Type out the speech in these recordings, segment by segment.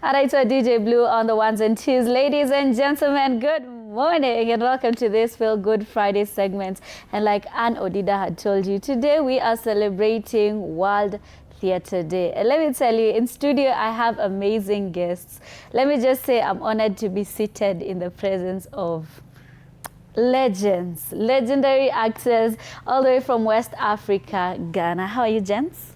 And it's DJ Blue on the ones and twos. Ladies and gentlemen, good morning and welcome to this Feel Good Friday segment. And like Anne Odida had told you, today we are celebrating World Theatre Day. And let me tell you, in studio I have amazing guests. Let me just say I'm honored to be seated in the presence of legends, legendary actors all the way from West Africa, Ghana. How are you, gents?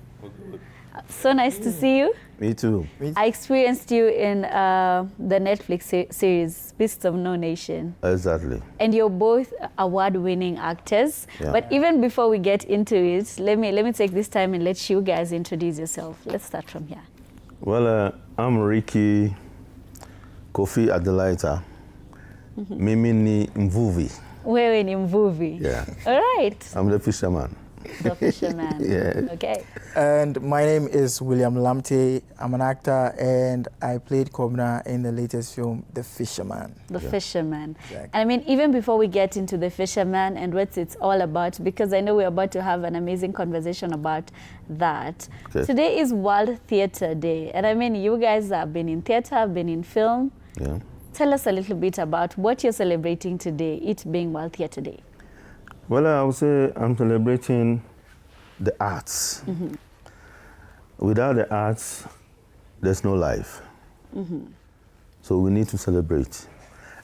So nice to see you. Me too. I experienced you in the Netflix series, Beasts of No Nation. Exactly. And you're both award-winning actors. Yeah. But even before we get into it, let me take this time and let you guys introduce yourself. Let's start from here. Well, I'm Ricky Kofi Adelaita. Mimi ni Mvuvi. Wewe ni Mvuvi. Yeah. All right. I'm the fisherman. The Fisherman. Yeah. Okay. And my name is William Lamte. I'm an actor and I played Kobna in the latest film, The Fisherman. The Fisherman. Exactly. And I mean, even before we get into The Fisherman and what it's all about, because I know we're about to have an amazing conversation about that. Okay. Today is World Theatre Day. And I mean, you guys have been in theatre, have been in film. Yeah. Tell us a little bit about what you're celebrating today, it being World Theatre Day. Well, I would say I'm celebrating the arts. Without the arts, there's no life. So we need to celebrate.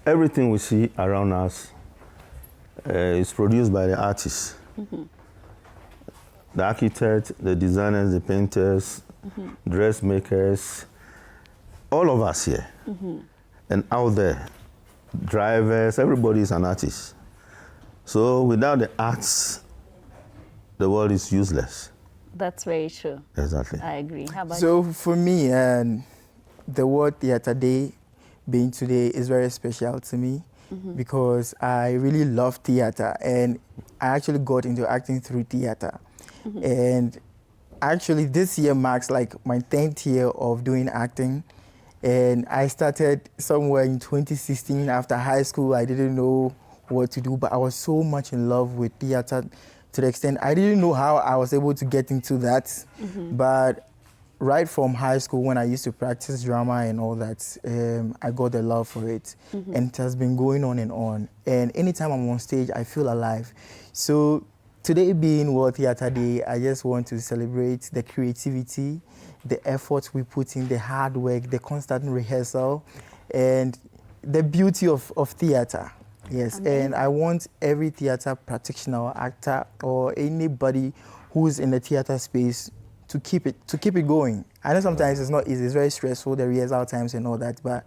Everything we see around us is produced by the artists. The architects, the designers, the painters, dressmakers, all of us here. And out there, drivers, everybody is an artist. So without the arts, the world is useless. That's very true. Exactly. I agree. How about So for me, the World Theatre Day being today is very special to me because I really love theatre and I actually got into acting through theatre. And actually this year marks like my 10th year of doing acting. And I started somewhere in 2016 after high school. I didn't know what to do, but I was so much in love with theater to the extent I didn't know how I was able to get into that. But right from high school, when I used to practice drama and all that, I got the love for it. And it has been going on and on. And anytime I'm on stage, I feel alive. So today being World Theatre Day, I just want to celebrate the creativity, the effort we put in, the hard work, the constant rehearsal, and the beauty of theatre. Yes, Amazing. And I want every theatre practitioner or actor or anybody who's in the theatre space to keep it going. I know sometimes it's not easy, it's very stressful, the rehearsal times and all that, but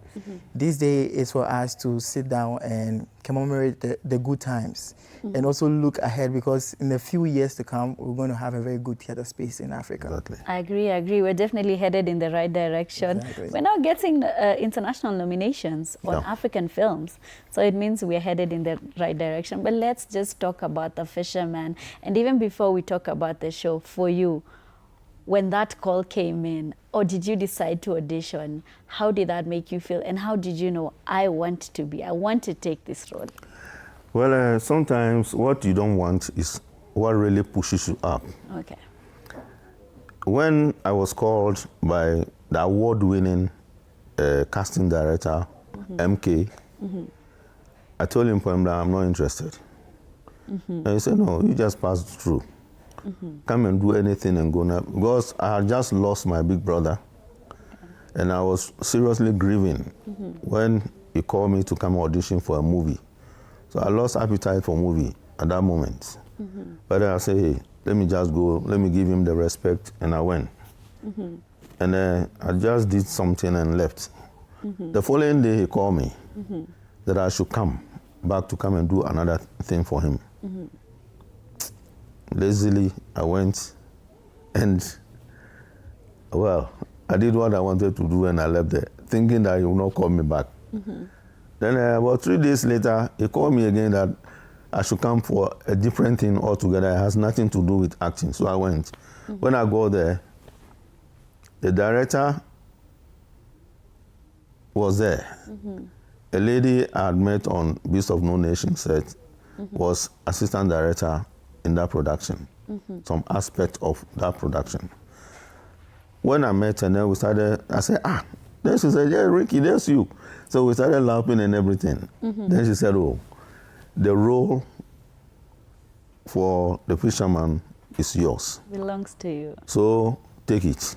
this day is for us to sit down and commemorate the good times and also look ahead because in a few years to come, we're going to have a very good theatre space in Africa. Exactly. I agree. We're definitely headed in the right direction. Exactly. We're now getting international nominations on African films. So it means we're headed in the right direction. But let's just talk about The Fisherman. And even before we talk about the show, for you, when that call came in, or did you decide to audition? How did that make you feel? And how did you know, I want to take this role? Well, sometimes what you don't want is what really pushes you up. Okay. When I was called by the award-winning casting director, MK, I told him that I'm not interested. And he said, no, you just passed through. Come and do anything and go now. Because I had just lost my big brother. And I was seriously grieving when he called me to come audition for a movie. So I lost appetite for movie at that moment. But then I said, hey, let me just go, let me give him the respect, and I went. And I just did something and left. The following day he called me that I should come back to come and do another thing for him. Lazily, I went and, well, I did what I wanted to do and I left there, thinking that he would not call me back. Then about 3 days later, he called me again that I should come for a different thing altogether. It has nothing to do with acting. So I went. When I go there, the director was there. A lady I had met on Beasts of No Nation set was assistant director in that production, some aspect of that production. When I met her, then we started, I said, Then she said, yeah, Ricky, there's you. So we started laughing and everything. Then she said, oh, the role for the fisherman is yours. Belongs to you. So take it.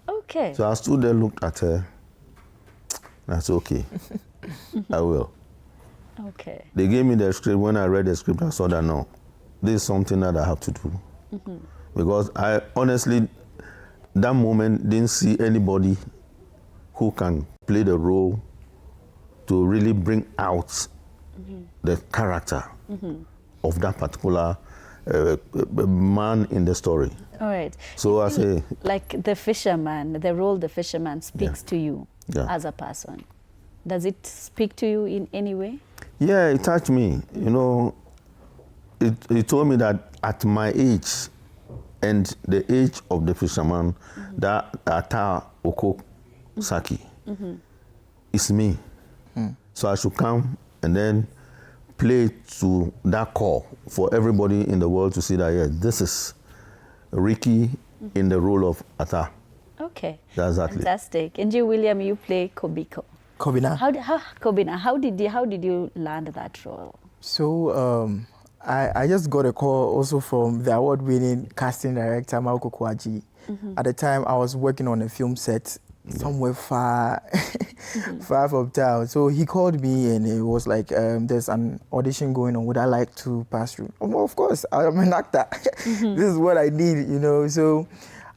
Okay. So I stood there, looked at her. That's okay. I will. Okay. They gave me the script. When I read the script, I saw that no, this is something that I have to do. Because I honestly, that moment, didn't see anybody who can play the role to really bring out the character of that particular man in the story. All right. So I say, like the fisherman, the role the fisherman speaks to you as a person. Does it speak to you in any way? yeah, it touched me. You know, it told me that at my age and the age of the fisherman, that Ata Oko Saki is me. So I should come and then play to that call for everybody in the world to see that, yeah, this is Ricky in the role of Ata. Okay. That's exactly. Fantastic. And you, William, you play Kobiko. Kobina. Kobina, how did you land that role? So I just got a call also from the award-winning casting director, Marco Kwaji. At the time, I was working on a film set somewhere far, far from town. So he called me and it was like, there's an audition going on. Would I like to pass through? Oh, well, of course, I'm an actor. This is what I need, you know. So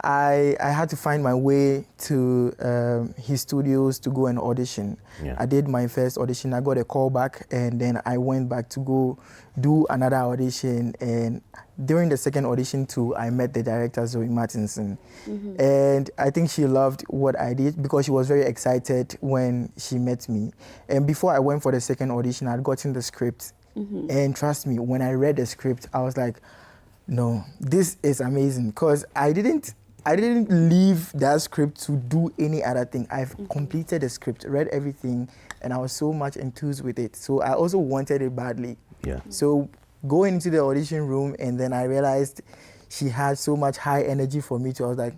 I had to find my way to his studios to go and audition. Yeah. I did my first audition. I got a call back, and then I went back to go do another audition. And during the second audition too, I met the director, Zoe Martinson. And I think she loved what I did because she was very excited when she met me. And before I went for the second audition, I'd gotten the script. And trust me, when I read the script, I was like, no, this is amazing. Because I didn't leave that script to do any other thing. I've completed the script, read everything, and I was so much enthused with it. So I also wanted it badly. Yeah. So going into the audition room, and then I realized she had so much high energy for me too. I was like,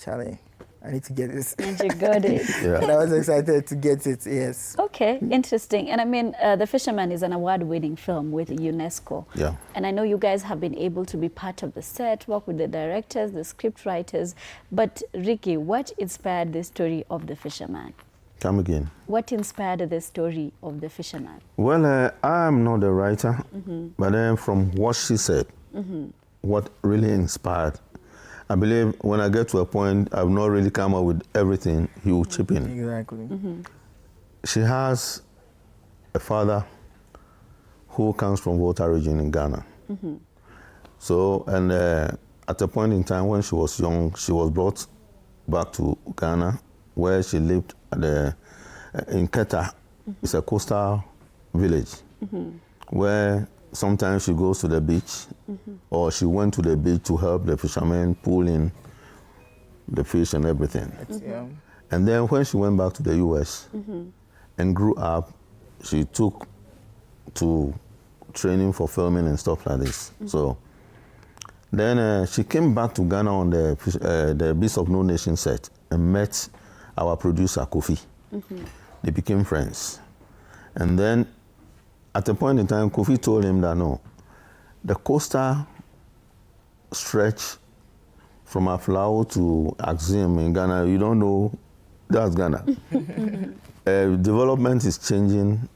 Charlie, I need to get this. And you got it. Yeah. And I was excited to get it, yes. Okay, interesting. And I mean, The Fisherman is an award-winning film with UNESCO. Yeah. And I know you guys have been able to be part of the set, work with the directors, the script writers. But Ricky, what inspired the story of The Fisherman? Come again. What inspired the story of The Fisherman? Well, I'm not a writer, but then from what she said, what really inspired, I believe when I get to a point, I've not really come up with everything, he will chip in. Exactly. She has a father who comes from Volta region in Ghana. So, and at a point in time when she was young, she was brought back to Ghana, where she lived at in Keta. It's a coastal village where sometimes she goes to the beach, or she went to the beach to help the fishermen pull in the fish and everything. And then when she went back to the US and grew up, she took to training for filming and stuff like this. So then she came back to Ghana on the Beast of No Nation set and met our producer, Kofi. They became friends. And then at a point in time, Kofi told him that no, the coastal stretch from Aflao to Axim in Ghana, you don't know, that's Ghana. Development is changing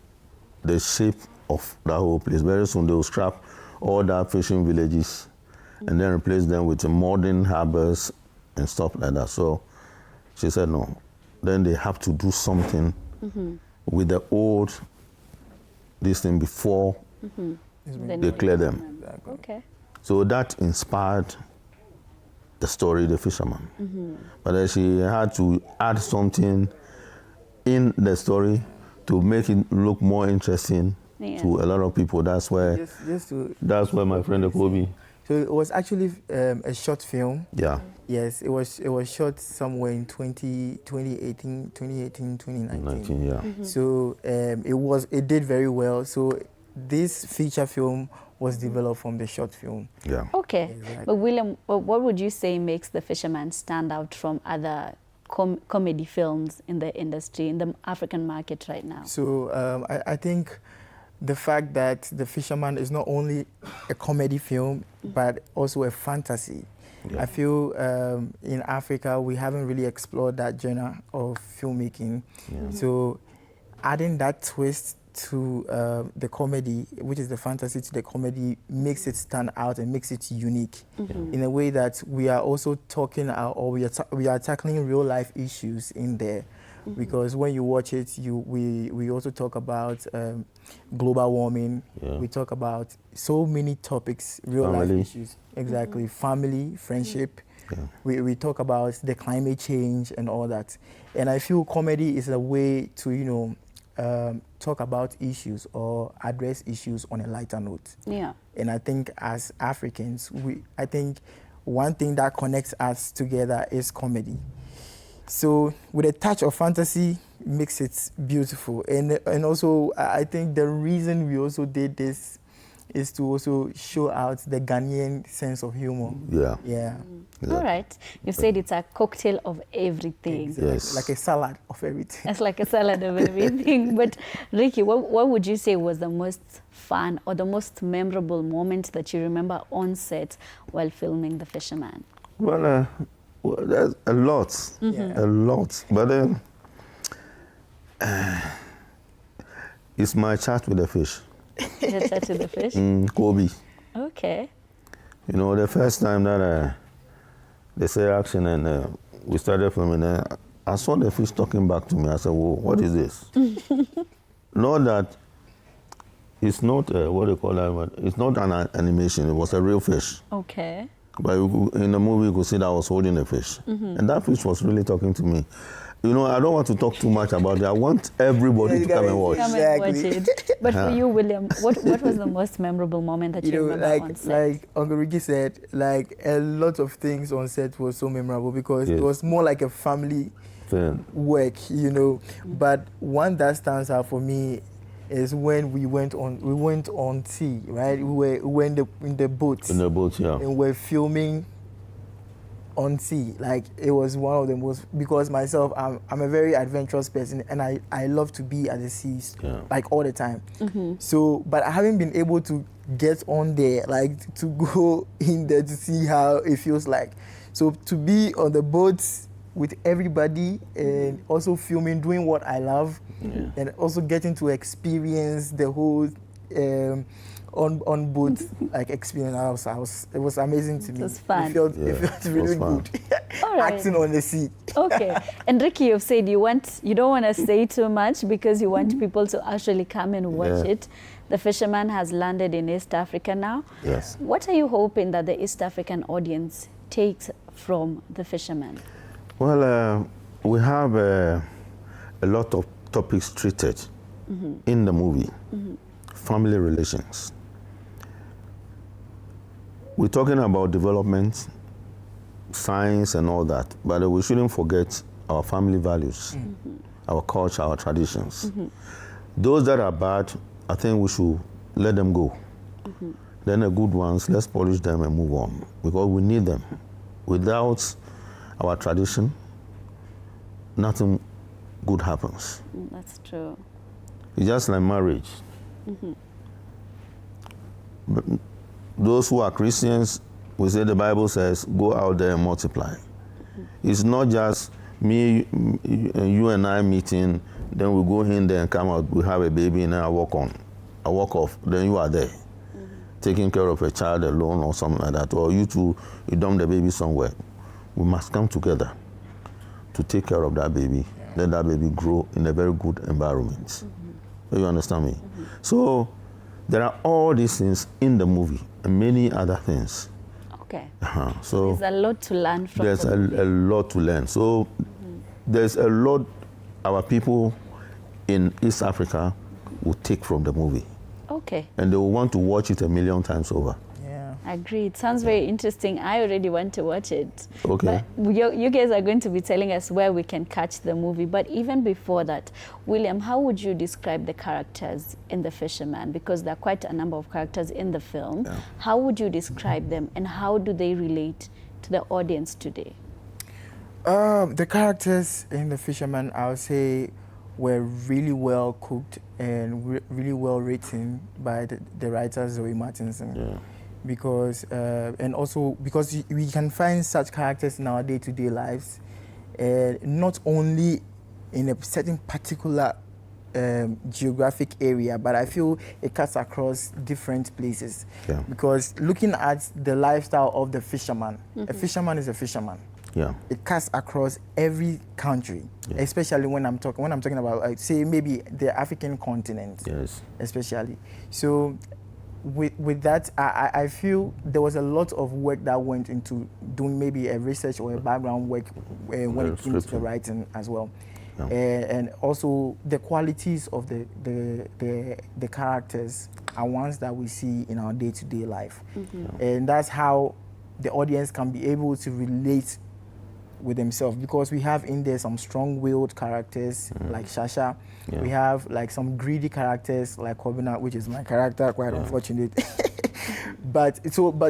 the shape of that whole place. Very soon they will scrap all that fishing villages and then replace them with modern harbors and stuff like that. So she said no. Then they have to do something with the old this thing before they clear them. Okay. So that inspired the story, The Fisherman. But then she had to add something in the story to make it look more interesting to a lot of people. That's where that's where my friend Kobe. So it was actually a short film. Yeah. Yes, it was shot somewhere in 2018, 2019. Yeah. So it did very well. So this feature film was developed from the short film. Yeah. Okay. Exactly. But William, what would you say makes The Fisherman stand out from other comedy films in the industry, in the African market right now? So I think the fact that The Fisherman is not only a comedy film, but also a fantasy. Yeah. I feel in Africa, we haven't really explored that genre of filmmaking. Yeah. So adding that twist to the comedy, which is the fantasy to the comedy, makes it stand out and makes it unique in a way that we are also talking or we are tackling real life issues in there. Because when you watch it, we also talk about global warming. Yeah. We talk about so many topics, real life issues. Exactly, family, friendship. Yeah. We talk about the climate change and all that. And I feel comedy is a way to, you know, talk about issues or address issues on a lighter note. Yeah. And I think as Africans, I think one thing that connects us together is comedy. So with a touch of fantasy, makes it beautiful. And also, I think the reason we also did this is to also show out the Ghanaian sense of humor. Yeah. Yeah. Yeah. All right. You said it's a cocktail of everything. Exactly. Yes. Like a salad of everything. It's like a salad of everything. But Ricky, what would you say was the most fun or the most memorable moment that you remember on set while filming The Fisherman? Well, there's a lot, a lot. But then, it's my chat with the fish. Your chat with the fish? Kobe. Okay. You know, the first time that they say action and we started filming, I saw the fish talking back to me. I said, whoa, what is this? Not that it's not, what do you call that? It's not an animation. It was a real fish. Okay. But in the movie, you could see that I was holding a fish. And that fish was really talking to me. You know, I don't want to talk too much about it. I want everybody to come and watch. Come and watch it. But for you, William, what was the most memorable moment that you remember on set? Like Uncle Ricky said, like a lot of things on set was so memorable because it was more like a family work, you know. But one that stands out for me is when we went on sea, right? We were in the boat. In the boat, yeah. And we're filming on sea. Like, it was one of the most, because myself, I'm a very adventurous person and I love to be at the seas, like all the time. So, but I haven't been able to get on there, like to go in there to see how it feels like. So to be on the boat with everybody and also filming, doing what I love, and also getting to experience the whole on boat like experience. It was amazing to me. It was fun. It felt really good. All right. Acting on the sea. Okay. And Ricky, you've said you don't want to say too much because you want people to actually come and watch it. The Fisherman has landed in East Africa now. Yes. What are you hoping that the East African audience takes from The Fisherman? Well, we have a lot of topics treated in the movie. Family relations. We're talking about development, science and all that, but we shouldn't forget our family values, our culture, our traditions. Those that are bad, I think we should let them go. Then the good ones, let's polish them and move on, because we need them. Without our tradition, nothing good happens. That's true. It's just like marriage. But those who are Christians, we say the Bible says, go out there and multiply. It's not just me, you and I meeting, then we go in there and come out, we have a baby and then I walk off, then you are there. Taking care of a child alone or something like that, or you dump the baby somewhere. We must come together to take care of that baby, let that baby grow in a very good environment. You understand me? So there are all these things in the movie and many other things. Okay. So there's a lot to learn from. There's a lot to learn. So there's a lot our people in East Africa will take from the movie. Okay. And they will want to watch it 1,000,000 times over. Yeah. I agree. It sounds very interesting. I already want to watch it. Okay. But you guys are going to be telling us where we can catch the movie. But even before that, William, how would you describe the characters in The Fisherman? Because there are quite a number of characters in the film. Yeah. How would you describe them and how do they relate to the audience today? The characters in The Fisherman, I would say, were really well cooked and really well written by the writer Zoe Martinson. Yeah. Because and also because we can find such characters in our day-to-day lives, not only in a certain particular geographic area, but I feel it cuts across different places. Yeah. Because looking at the lifestyle of the fisherman, a fisherman is a fisherman. Yeah. It cuts across every country, especially when I'm talking about, like, say, maybe the African continent. Yes. Especially. So with that, I feel there was a lot of work that went into doing maybe a research or a background work when it came to the writing as well. Yeah. And also the qualities of the characters are ones that we see in our day-to-day life. And that's how the audience can be able to relate with themselves, because we have in there some strong-willed characters like Shasha. Yeah. We have like some greedy characters like Kobina, which is my character, quite unfortunate. But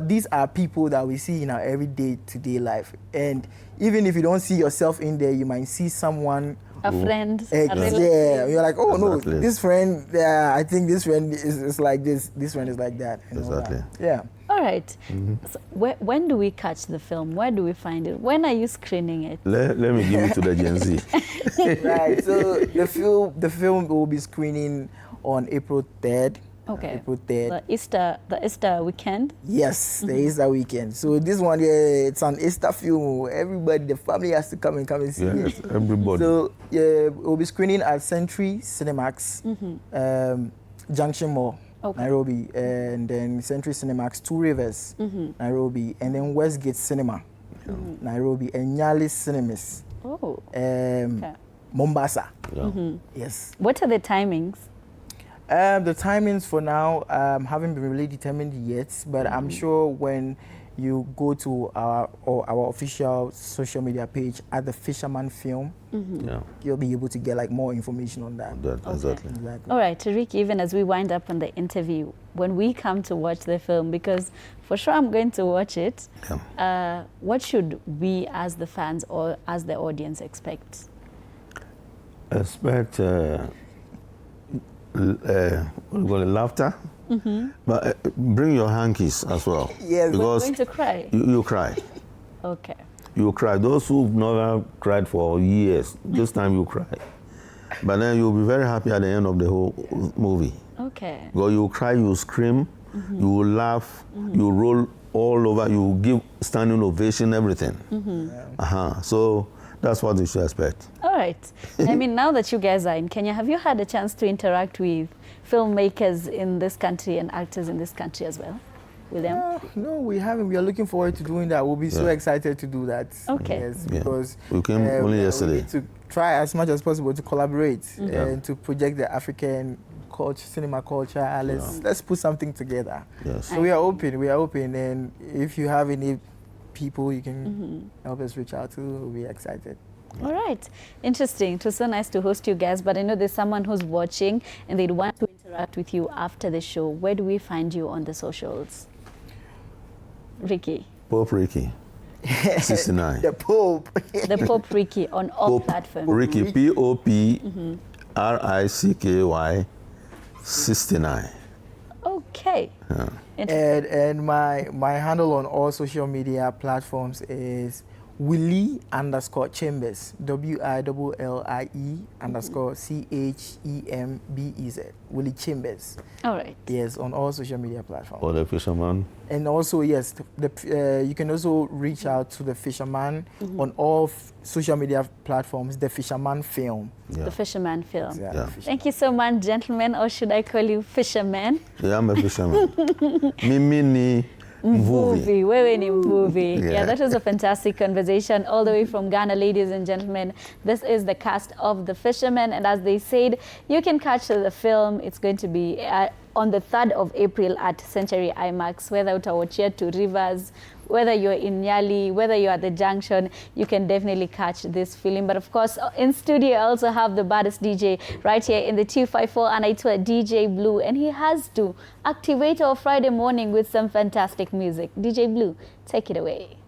these are people that we see in our everyday-to-day life. And even if you don't see yourself in there, you might see someone, a friend. Yeah, you're like, oh no, this friend, I think this friend is like this friend is like that. Exactly. Yeah. All right. So when do we catch the film? Where do we find it? When are you screening it? Let me give it to the Gen Z. Right. So the film will be screening on April 3rd. Okay. April 3rd. The Easter weekend? Yes, the Easter weekend. So this one, it's an Easter film. Everybody, the family has to come and see it. Yes, everybody. So we'll be screening at Century Cinemax, Junction Mall, Nairobi, and then Century Cinemax, Two Rivers, Nairobi, and then Westgate Cinema, Nairobi, and Nyali Cinemas, Mombasa. Yes. What are the timings? The timings for now haven't been really determined yet, but I'm sure when you go to our official social media page at the Fisherman Film, you'll be able to get like more information on that. Exactly. All right, Tariq, even as we wind up on the interview, when we come to watch the film, because for sure I'm going to watch it, what should we as the fans or as the audience expect? Expect laughter, but bring your hankies as well. Yes, because we're going to cry. You cry. Okay. You cry. Those who've never cried for years, this time you cry. But then you'll be very happy at the end of the whole movie. Okay. Because you cry, you scream, you will laugh, you roll all over, you give standing ovation, everything. So that's what you should expect. All right. I mean, now that you guys are in Kenya, have you had a chance to interact with filmmakers in this country and actors in this country as well? With them? No, we haven't. We are looking forward to doing that. We'll be so excited to do that. Okay. Yes, because we came only yesterday. We need to try as much as possible to collaborate and to project the African culture, cinema culture. Let's put something together. Yes. So we are open, and if you have any people you can help us reach out to, we'll be excited. All right. Interesting. It was so nice to host you guys, but I know there's someone who's watching and they'd want to interact with you after the show. Where do we find you on the socials? Ricky. Pope Ricky. 69. The Pope. The Pope Ricky on all platforms. Ricky, POPRICKY 69. Okay. And my handle on all social media platforms is Willie_Chambers, WILLIE_CHEMBEZ, Willie Chambers. All right. Yes, on all social media platforms. Or the Fisherman. And also, yes, you can also reach out to the Fisherman on all social media platforms, the Fisherman Film. Yeah. The Fisherman Film. Exactly. Yeah. Thank you so much, gentlemen, or should I call you Fisherman? Yeah, I'm a fisherman. Mimi ni Mvuvi. Wewe ni mvuvi. Yeah. Yeah, that was a fantastic conversation all the way from Ghana, ladies and gentlemen. This is the cast of The Fisherman, and as they said, you can catch the film. It's going to be on the 3rd of April at Century IMAX, whether utawachia to Rivers, whether you're in Nyali, whether you're at the Junction, you can definitely catch this film. But of course, in studio, I also have the baddest DJ right here in the 254, and I told DJ Blue, and he has to activate our Friday morning with some fantastic music. DJ Blue, take it away.